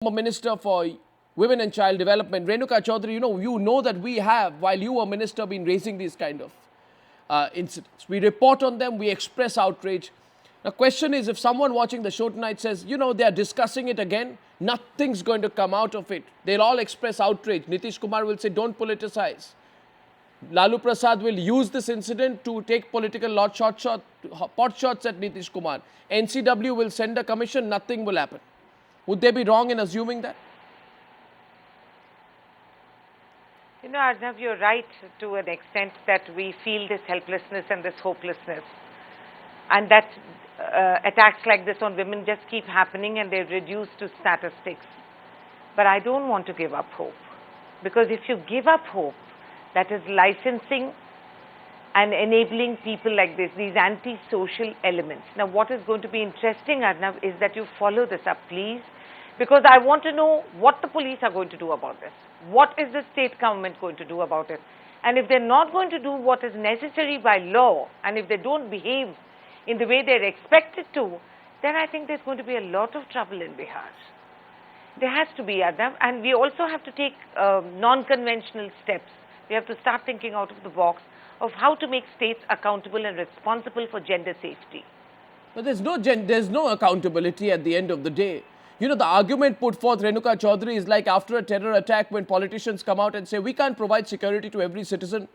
Minister for Women and Child Development, Renuka Chaudhary, you know that we have, while you were minister, been raising these kind of incidents. We report on them, we express outrage. The question is, if someone watching the show tonight says, they are discussing it again, nothing's going to come out of it. They'll all express outrage. Nitish Kumar will say, don't politicize. Lalu Prasad will use this incident to take political pot shots at Nitish Kumar. NCW will send a commission, nothing will happen. Would they be wrong in assuming that? Arnav, you're right to an extent that we feel this helplessness and this hopelessness. And that attacks like this on women just keep happening and they're reduced to statistics. But I don't want to give up hope. Because if you give up hope, that is licensing and enabling people like this, these anti-social elements. Now, what is going to be interesting, Arnav, is that you follow this up, please. Because I want to know what the police are going to do about this. What is the state government going to do about it? And if they're not going to do what is necessary by law, and if they don't behave in the way they're expected to, then I think there's going to be a lot of trouble in Bihar. There has to be, Arnav. And we also have to take non-conventional steps. We have to start thinking out of the box of how to make states accountable and responsible for gender safety. But there's no accountability at the end of the day. The argument put forth, Renuka Chaudhary, is like after a terror attack when politicians come out and say, we can't provide security to every citizen.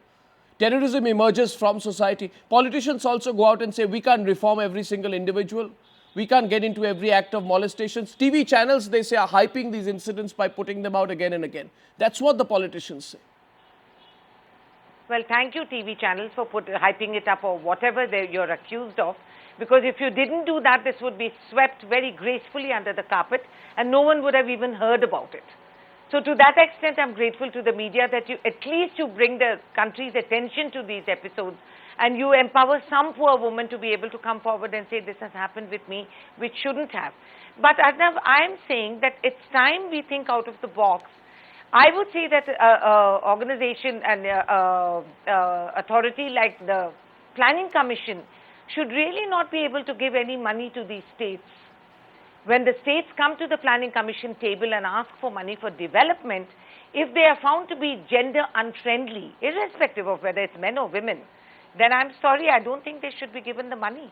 Terrorism emerges from society. Politicians also go out and say, we can't reform every single individual. We can't get into every act of molestations. TV channels, they say, are hyping these incidents by putting them out again and again. That's what the politicians say. Well, thank you, TV channels, for hyping it up or whatever you're accused of. Because if you didn't do that, this would be swept very gracefully under the carpet and no one would have even heard about it. So to that extent, I'm grateful to the media that at least you bring the country's attention to these episodes and you empower some poor woman to be able to come forward and say, this has happened with me, which shouldn't have. But Arnav, I'm saying that it's time we think out of the box. I would say that organization and authority like the Planning Commission should really not be able to give any money to these states. When the states come to the Planning Commission table and ask for money for development, if they are found to be gender unfriendly, irrespective of whether it's men or women, then I'm sorry, I don't think they should be given the money.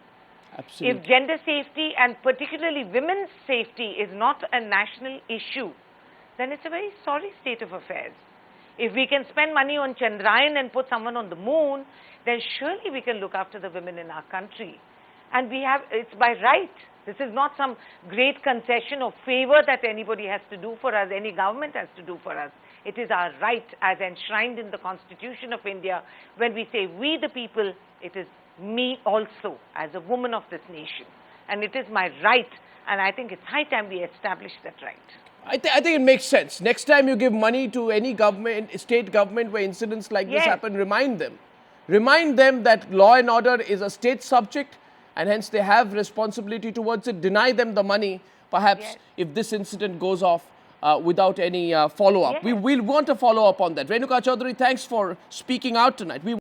Absolutely. If gender safety and particularly women's safety is not a national issue, then it's a very sorry state of affairs. If we can spend money on Chandrayaan and put someone on the moon, then surely we can look after the women in our country. And it's by right. This is not some great concession or favor that anybody has to do for us, any government has to do for us. It is our right as enshrined in the Constitution of India. When we say we the people, it is me also as a woman of this nation. And it is my right. And I think it's high time we establish that right. I think it makes sense. Next time you give money to any government, state government where incidents like this happen, remind them. Remind them that law and order is a state subject and hence they have responsibility towards it. Deny them the money, perhaps, if this incident goes off without any follow-up. We'll want a follow-up on that. Renuka Chaudhary, thanks for speaking out tonight.